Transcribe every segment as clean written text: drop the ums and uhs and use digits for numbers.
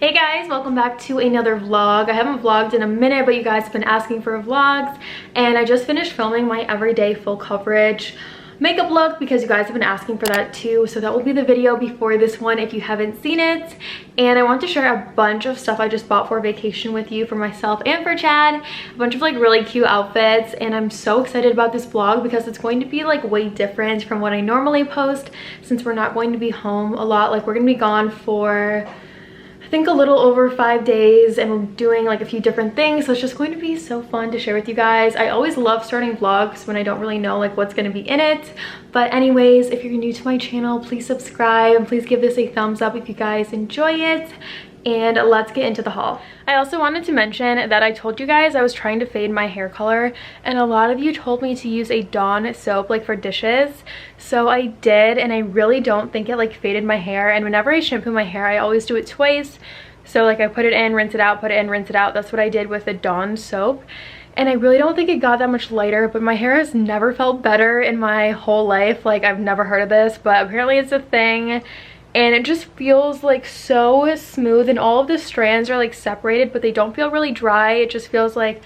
Hey guys, welcome back to another vlog. I haven't vlogged in a minute, but you guys have been asking for vlogs, and I just finished filming my everyday full coverage makeup look because you guys have been asking for that too. So that will be the video before this one if you haven't seen it. And I want to share a bunch of stuff I just bought for vacation with you, for myself and for Chad. A bunch of like really cute outfits, and I'm so excited about this vlog because it's going to be like way different from what I normally post, since we're not going to be home a lot. Like, we're gonna be gone for I think a little over 5 days, and we're doing like a few different things, so it's just going to be so fun to share with you guys. I always love starting vlogs when I don't really know like what's going to be in it. But anyways, if you're new to my channel, please subscribe and please give this a thumbs up if you guys enjoy it. And let's get into the haul. I also wanted to mention that I told you guys I was trying to fade my hair color, and a lot of you told me to use a Dawn soap like for dishes. So I did, and I really don't think it like faded my hair. And whenever I shampoo my hair, I always do it twice. So like I put it in, rinse it out, put it in, rinse it out. That's what I did with the Dawn soap. And I really don't think it got that much lighter, but my hair has never felt better in my whole life. Like, I've never heard of this, but apparently it's a thing. And it just feels like so smooth, and all of the strands are like separated, but they don't feel really dry. It just feels like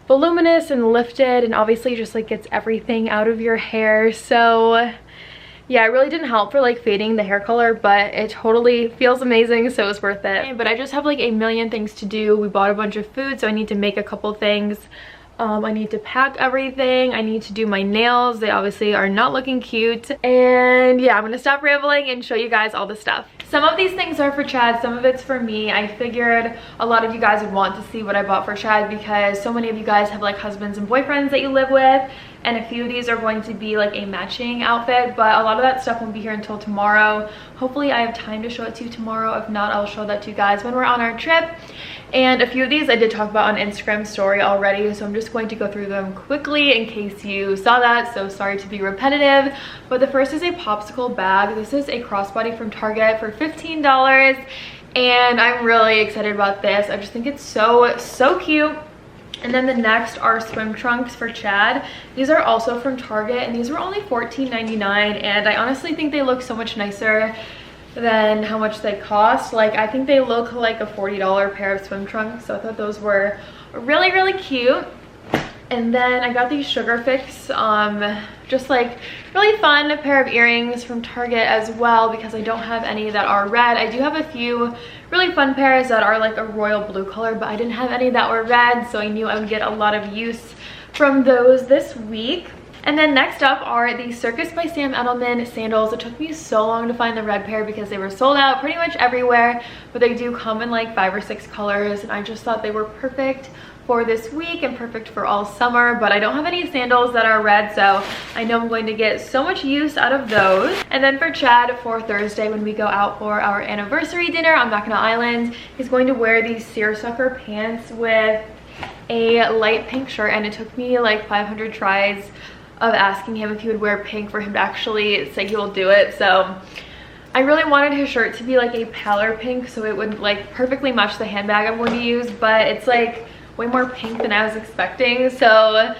voluminous and lifted, and obviously just like gets everything out of your hair. So yeah, it really didn't help for like fading the hair color, but it totally feels amazing, so it's worth it. But I just have like a million things to do. We bought a bunch of food, so I need to make a couple things. I need to pack everything. I need to do my nails. They obviously are not looking cute. And yeah, I'm gonna stop rambling and show you guys all the stuff. Some of these things are for Chad, some of it's for me. I figured a lot of you guys would want to see what I bought for Chad because so many of you guys have like husbands and boyfriends that you live with, and a few of these are going to be like a matching outfit, but a lot of that stuff won't be here until tomorrow. Hopefully I have time to show it to you tomorrow. If not, I'll show that to you guys when we're on our trip. And a few of these I did talk about on Instagram story already, so I'm just going to go through them quickly in case you saw that, so sorry to be repetitive. But the first is a popsicle bag. This is a crossbody from Target for $15, and I'm really excited about this. I just think it's so cute. And then the next are swim trunks for Chad. These are also from Target, and these were only $14.99, and I honestly think they look so much nicer than how much they cost. Like, I think they look like a $40 pair of swim trunks, so I thought those were really cute. And then I got these Sugar Fix, just like really fun pair of earrings from Target as well, because I don't have any that are red. I do have a few really fun pairs that are like a royal blue color, but I didn't have any that were red, so I knew I would get a lot of use from those this week. And then next up are the Circus by Sam Edelman sandals. It took me so long to find the red pair because they were sold out pretty much everywhere, but they do come in like 5 or 6 colors, and I just thought they were perfect for this week and perfect for all summer. But I don't have any sandals that are red, so I know I'm going to get so much use out of those. And then for Chad, for Thursday when we go out for our anniversary dinner on Mackinac Island, he's going to wear these seersucker pants with a light pink shirt, and it took me like 500 tries of asking him if he would wear pink for him to actually say he will do it. So I really wanted his shirt to be like a paler pink, so it would like perfectly match the handbag I'm going to use, but it's like way more pink than I was expecting. So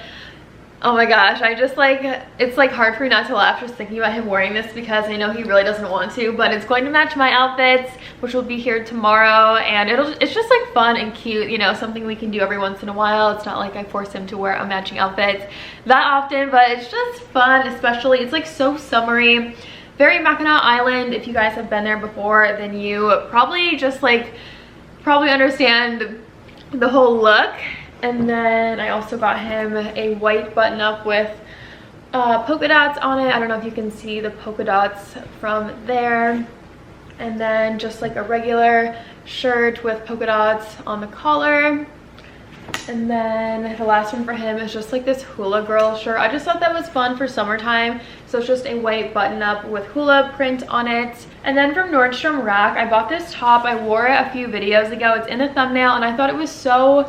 oh my gosh, I just like, it's like hard for me not to laugh just thinking about him wearing this because I know he really doesn't want to, but it's going to match my outfits, which will be here tomorrow. And it's just like fun and cute, you know, something we can do every once in a while. It's not like I force him to wear a matching outfit that often, but it's just fun. Especially, it's like so summery, very Mackinac Island. If you guys have been there before, then you probably just like understand the whole look. And then I also got him a white button up with polka dots on it. I don't know if you can see the polka dots from there. And then just like a regular shirt with polka dots on the collar. And then the last one for him is just like this hula girl shirt. I just thought that was fun for summertime. So it's just a white button up with hula print on it. And then from Nordstrom Rack, I bought this top. I wore it a few videos ago. It's in the thumbnail, and I thought it was so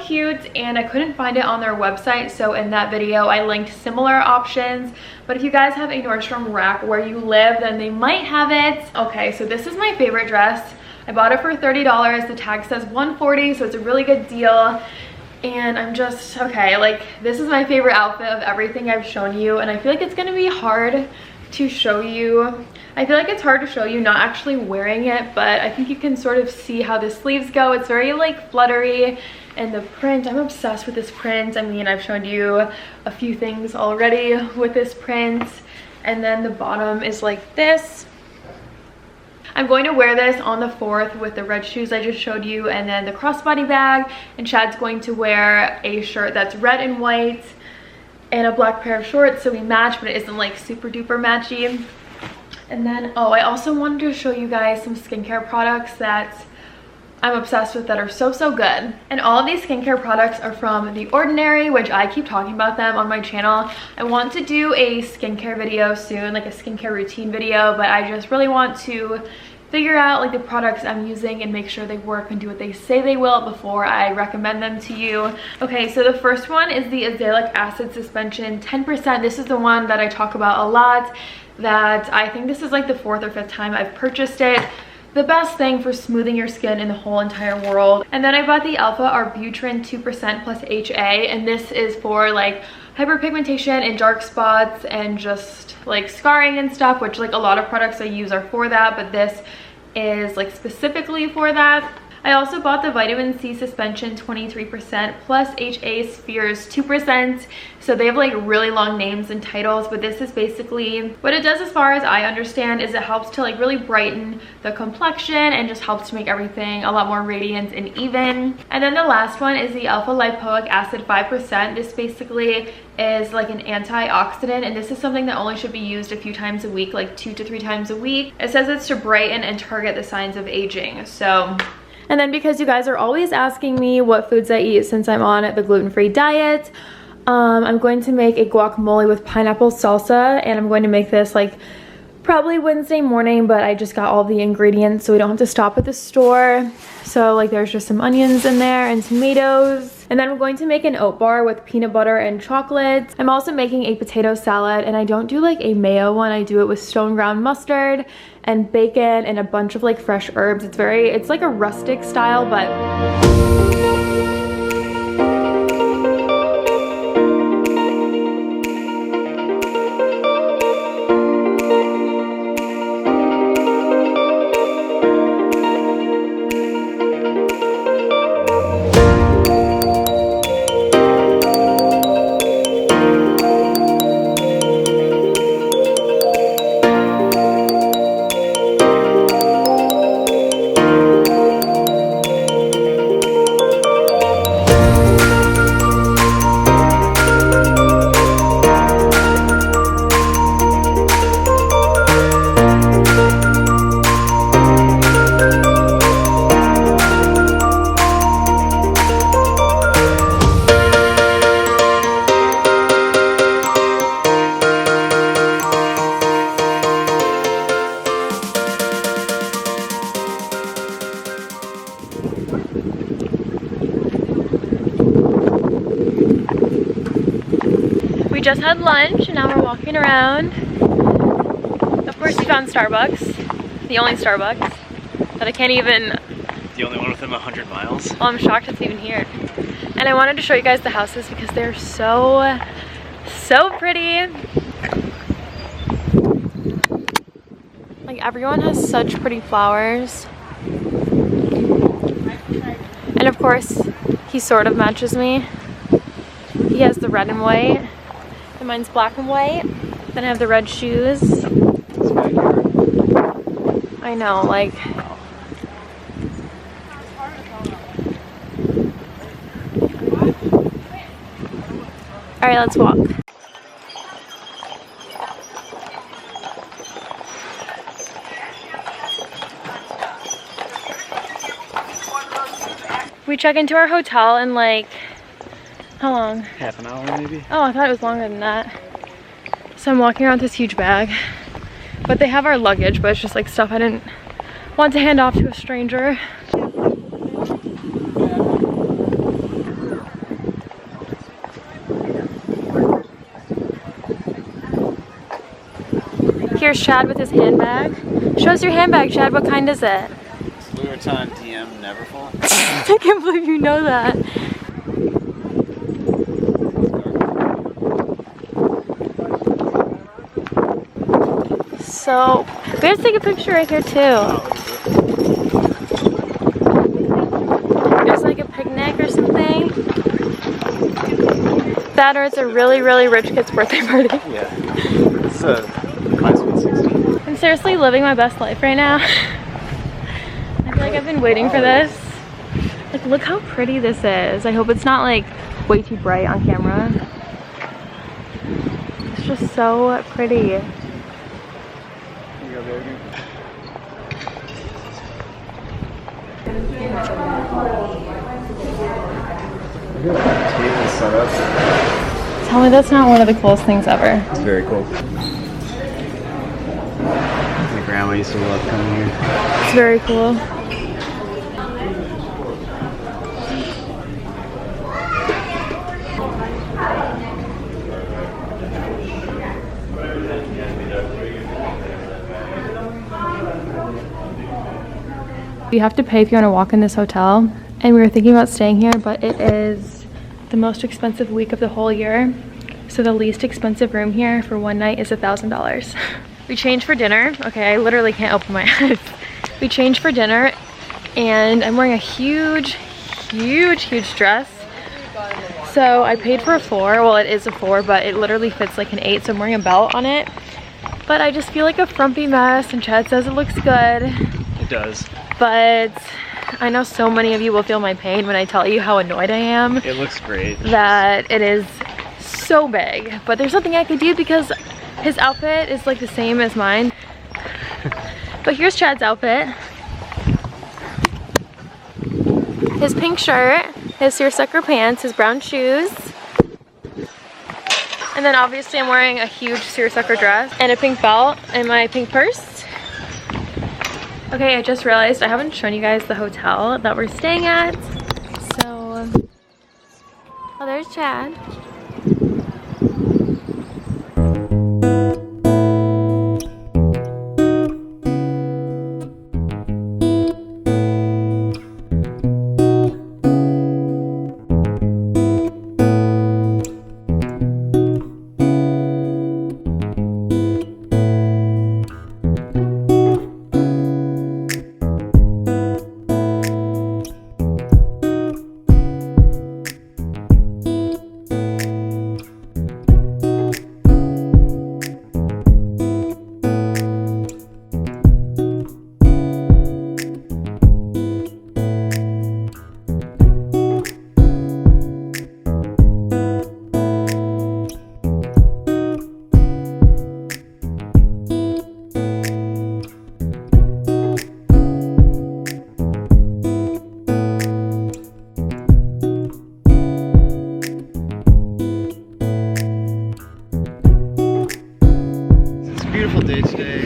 cute, and I couldn't find it on their website. So in that video, I linked similar options. But if you guys have a Nordstrom Rack where you live, then they might have it. Okay, so this is my favorite dress. I bought it for $30. The tag says $140, so it's a really good deal. And I'm just, okay, like, this is my favorite outfit of everything I've shown you, and I feel like it's gonna be hard to show you I feel like it's hard to show you not actually wearing it, but I think you can sort of see how the sleeves go. It's very like fluttery, and the print, I'm obsessed with this print. I mean, I've shown you a few things already with this print. And then the bottom is like this. I'm going to wear this on the 4th with the red shoes I just showed you, and then the crossbody bag, and Chad's going to wear a shirt that's red and white and a black pair of shorts, so we match, but it isn't like super duper matchy. And then, oh, I also wanted to show you guys some skincare products that I'm obsessed with that are so good. And all of these skincare products are from The Ordinary, which I keep talking about them on my channel. I want to do a skincare video soon, like a skincare routine video, but I just really want to figure out like the products I'm using and make sure they work and do what they say they will before I recommend them to you. Okay, so the first one is the azelaic acid suspension 10%. This is the one that I talk about a lot, that I think this is like the 4th or 5th time I've purchased it. The best thing for smoothing your skin in the whole entire world. And then I bought the Alpha Arbutin 2% plus HA, and this is for like hyperpigmentation and dark spots and just like scarring and stuff, which like a lot of products I use are for that, but this is like specifically for that. I also bought the vitamin C suspension 23% plus HA spheres 2%. So they have like really long names and titles, but this is basically what it does, as far as I understand, is it helps to like really brighten the complexion and just helps to make everything a lot more radiant and even. And then the last one is the alpha lipoic acid 5%. This basically is like an antioxidant, and this is something that only should be used a few times a week, like 2 to 3 times a week. It says it's to brighten and target the signs of aging. So, and then because you guys are always asking me what foods I eat since I'm on the gluten-free diet, I'm going to make a guacamole with pineapple salsa, and I'm going to make this like probably Wednesday morning, but I just got all the ingredients so we don't have to stop at the store. So like there's just some onions in there and tomatoes. And then I'm going to make an oat bar with peanut butter and chocolate. I'm also making a potato salad, and I don't do like a mayo one. I do it with stone ground mustard and bacon and a bunch of like fresh herbs. It's like a rustic style, but we just had lunch and now we're walking around. Of course we found Starbucks, the only Starbucks that I can't even... The only one within 100 miles? Well, I'm shocked it's even here. And I wanted to show you guys the houses because they're so pretty. Like everyone has such pretty flowers. And of course, he sort of matches me. He has the red and white. And mine's black and white. Then I have the red shoes. I know, like... Alright, let's walk. We check into our hotel in like... How long? Half an hour maybe. Oh, I thought it was longer than that. So I'm walking around with this huge bag. But they have our luggage, but it's just like stuff I didn't want to hand off to a stranger. Here's Chad with his handbag. Show us your handbag, Chad. What kind is it? It's Louis Vuitton DM Neverfull. I can't believe you know that. So We have to take a picture right here too. There's like a picnic or something. That or it's a really, really rich kid's birthday party. Yeah. It's my sweet 16. I'm seriously living my best life right now. I feel like I've been waiting for this. Like, look how pretty this is. I hope it's not like way too bright on camera. It's just so pretty. Here you go, baby. Look at that table set up. Tell me that's not one of the coolest things ever. It's very cool. My grandma used to love coming here. It's very cool. You have to pay if you want to walk in this hotel, and we were thinking about staying here, but it is the most expensive week of the whole year. So the least expensive room here for one night is $1,000. We changed for dinner. Okay, I literally can't open my eyes. We changed for dinner, and I'm wearing a huge dress. So I paid for a 4. Well, it is a 4, but it literally fits like an 8, so I'm wearing a belt on it. But I just feel like a frumpy mess, and Chad says it looks good. It does. But I know so many of you will feel my pain when I tell you how annoyed I am. It looks great. That it is so big. But there's nothing I could do because his outfit is like the same as mine. But here's Chad's outfit. His pink shirt, his seersucker pants, his brown shoes. And then obviously I'm wearing a huge seersucker dress and a pink belt and my pink purse. Okay, I just realized I haven't shown you guys the hotel that we're staying at. So, oh, there's Chad. Beautiful day today.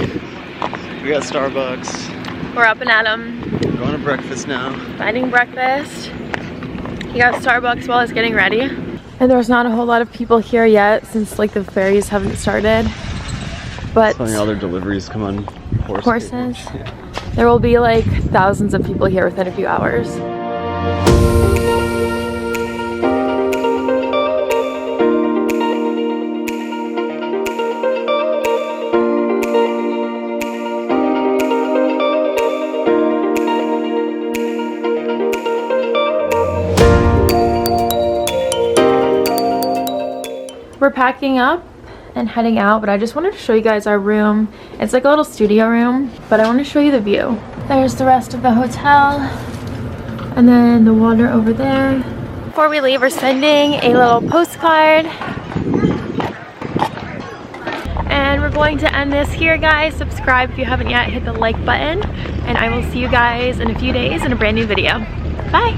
We got Starbucks. We're up and at 'em. We're going to breakfast now. Finding breakfast. He got Starbucks while I was getting ready. And there's not a whole lot of people here yet since like the ferries haven't started. But Funny, all their deliveries come on horses. Yeah. There will be like thousands of people here within a few hours. We're packing up and heading out, but I just wanted to show you guys our room. It's like a little studio room, but I want to show you the view. There's the rest of the hotel, and then the water over there. Before we leave, we're sending a little postcard. And we're going to end this here, guys. Subscribe if you haven't yet, hit the like button, and I will see you guys in a few days in a brand new video. Bye!